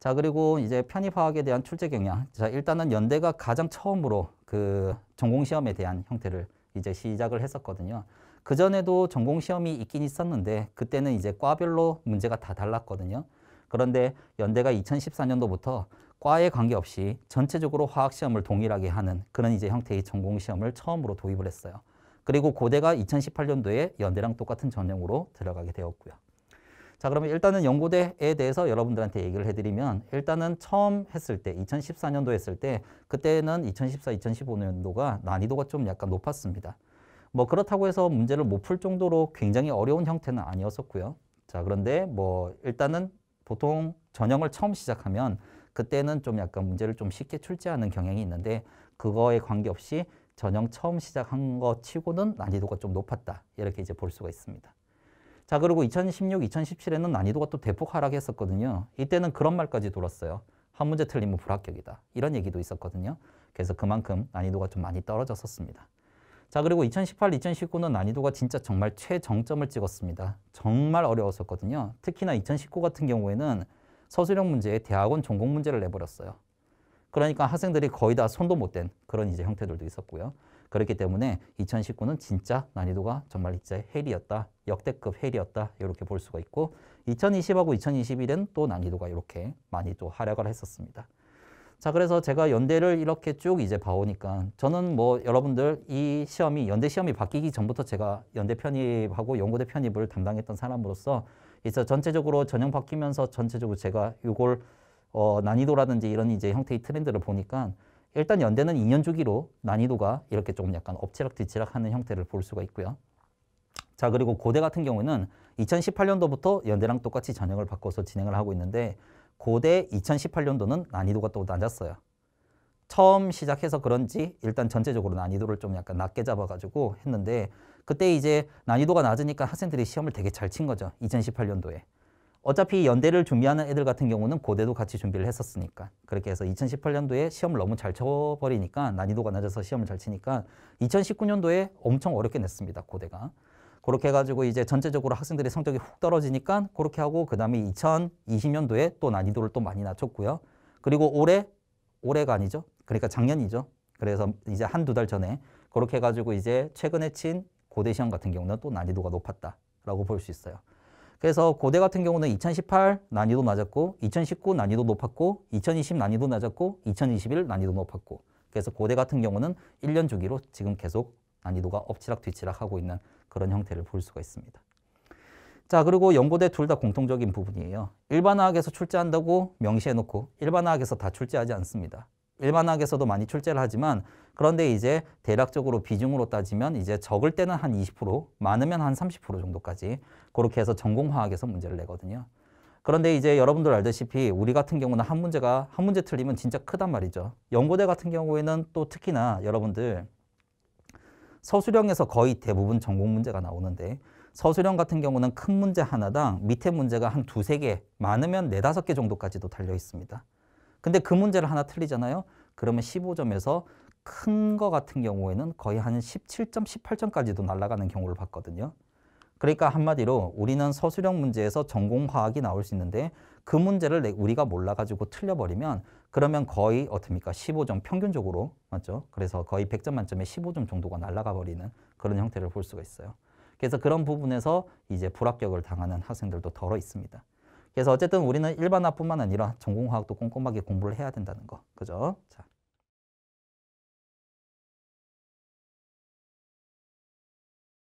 자, 그리고 이제 편입화학에 대한 출제 경향. 자, 일단은 연대가 가장 처음으로 그 전공시험에 대한 형태를 이제 시작을 했었거든요. 그전에도 전공시험이 있긴 있었는데 그때는 이제 과별로 문제가 다 달랐거든요. 그런데 연대가 2014년도부터 과에 관계없이 전체적으로 화학시험을 동일하게 하는 그런 이제 형태의 전공시험을 처음으로 도입을 했어요. 그리고 고대가 2018년도에 연대랑 똑같은 전형으로 들어가게 되었고요. 자, 그러면 일단은 연고대에 대해서 여러분들한테 얘기를 해드리면 일단은 처음 했을 때 2014년도 했을 때 그때는 2014, 2015년도가 난이도가 좀 약간 높았습니다. 뭐 그렇다고 해서 문제를 못 풀 정도로 굉장히 어려운 형태는 아니었었고요. 자, 그런데 뭐 일단은 보통 전형을 처음 시작하면 그때는 좀 약간 문제를 좀 쉽게 출제하는 경향이 있는데 그거에 관계없이 전형 처음 시작한 거 치고는 난이도가 좀 높았다. 이렇게 이제 볼 수가 있습니다. 자, 그리고 2016, 2017에는 난이도가 또 대폭 하락했었거든요. 이때는 그런 말까지 돌았어요. 한 문제 틀리면 불합격이다. 이런 얘기도 있었거든요. 그래서 그만큼 난이도가 좀 많이 떨어졌었습니다. 자, 그리고 2018, 2019는 난이도가 진짜 정말 최정점을 찍었습니다. 정말 어려웠었거든요. 특히나 2019 같은 경우에는 서술형 문제에 대학원 전공 문제를 내버렸어요. 그러니까 학생들이 거의 다 손도 못 댄 그런 이제 형태들도 있었고요. 그렇기 때문에 2019는 진짜 난이도가 정말 진짜 헬이었다. 역대급 헬이었다. 이렇게 볼 수가 있고 2020하고 2021은 또 난이도가 이렇게 많이 또 하락을 했었습니다. 자, 그래서 제가 연대를 이렇게 쭉 이제 봐오니까 저는 뭐 여러분들 이 시험이 연대 시험이 바뀌기 전부터 제가 연대 편입하고 연고대 편입을 담당했던 사람으로서 이제 전체적으로 전형 바뀌면서 전체적으로 제가 이걸 난이도라든지 이런 이제 형태의 트렌드를 보니까 일단 연대는 2년 주기로 난이도가 이렇게 조금 약간 엎치락뒤치락 하는 형태를 볼 수가 있고요. 자, 그리고 고대 같은 경우는 2018년도부터 연대랑 똑같이 전형을 바꿔서 진행을 하고 있는데 고대 2018년도는 난이도가 또 낮았어요. 처음 시작해서 그런지 일단 전체적으로 난이도를 좀 약간 낮게 잡아가지고 했는데 그때 이제 난이도가 낮으니까 학생들이 시험을 되게 잘 친 거죠. 2018년도에. 어차피 연대를 준비하는 애들 같은 경우는 고대도 같이 준비를 했었으니까. 그렇게 해서 2018년도에 시험을 너무 잘 쳐버리니까 난이도가 낮아서 시험을 잘 치니까 2019년도에 엄청 어렵게 냈습니다. 고대가. 그렇게 해가지고 이제 전체적으로 학생들의 성적이 훅 떨어지니까 그렇게 하고 그 다음에 2020년도에 또 난이도를 또 많이 낮췄고요. 그리고 올해가 아니죠. 그러니까 작년이죠. 그래서 이제 한두 달 전에 그렇게 해가지고 이제 최근에 친 고대 시험 같은 경우는 또 난이도가 높았다라고 볼 수 있어요. 그래서 고대 같은 경우는 2018 난이도 낮았고 2019 난이도 높았고 2020 난이도 낮았고 2021 난이도 높았고 그래서 고대 같은 경우는 1년 주기로 지금 계속 난이도가 엎치락뒤치락 하고 있는 그런 형태를 볼 수가 있습니다. 자, 그리고 연고대 둘 다 공통적인 부분이에요. 일반화학에서 출제한다고 명시해놓고 일반화학에서 다 출제하지 않습니다. 일반화학에서도 많이 출제를 하지만 그런데 이제 대략적으로 비중으로 따지면 이제 적을 때는 한 20%, 많으면 한 30% 정도까지 그렇게 해서 전공화학에서 문제를 내거든요. 그런데 이제 여러분들 알다시피 우리 같은 경우는 한 문제 틀리면 진짜 크단 말이죠. 연고대 같은 경우에는 또 특히나 여러분들 서술형에서 거의 대부분 전공 문제가 나오는데 서술형 같은 경우는 큰 문제 하나당 밑에 문제가 한 두세 개, 많으면 네다섯 개 정도까지도 달려 있습니다. 근데 그 문제를 하나 틀리잖아요. 그러면 15점에서 큰 거 같은 경우에는 거의 한 17점, 18점까지도 날아가는 경우를 봤거든요. 그러니까 한마디로 우리는 서술형 문제에서 전공화학이 나올 수 있는데 그 문제를 우리가 몰라가지고 틀려버리면 그러면 거의 어떻습니까? 15점 평균적으로, 맞죠? 그래서 거의 100점 만점에 15점 정도가 날아가 버리는 그런 형태를 볼 수가 있어요. 그래서 그런 부분에서 이제 불합격을 당하는 학생들도 덜어 있습니다. 그래서 어쨌든 우리는 일반화뿐만 아니라 전공화학도 꼼꼼하게 공부를 해야 된다는 거. 그죠? 자.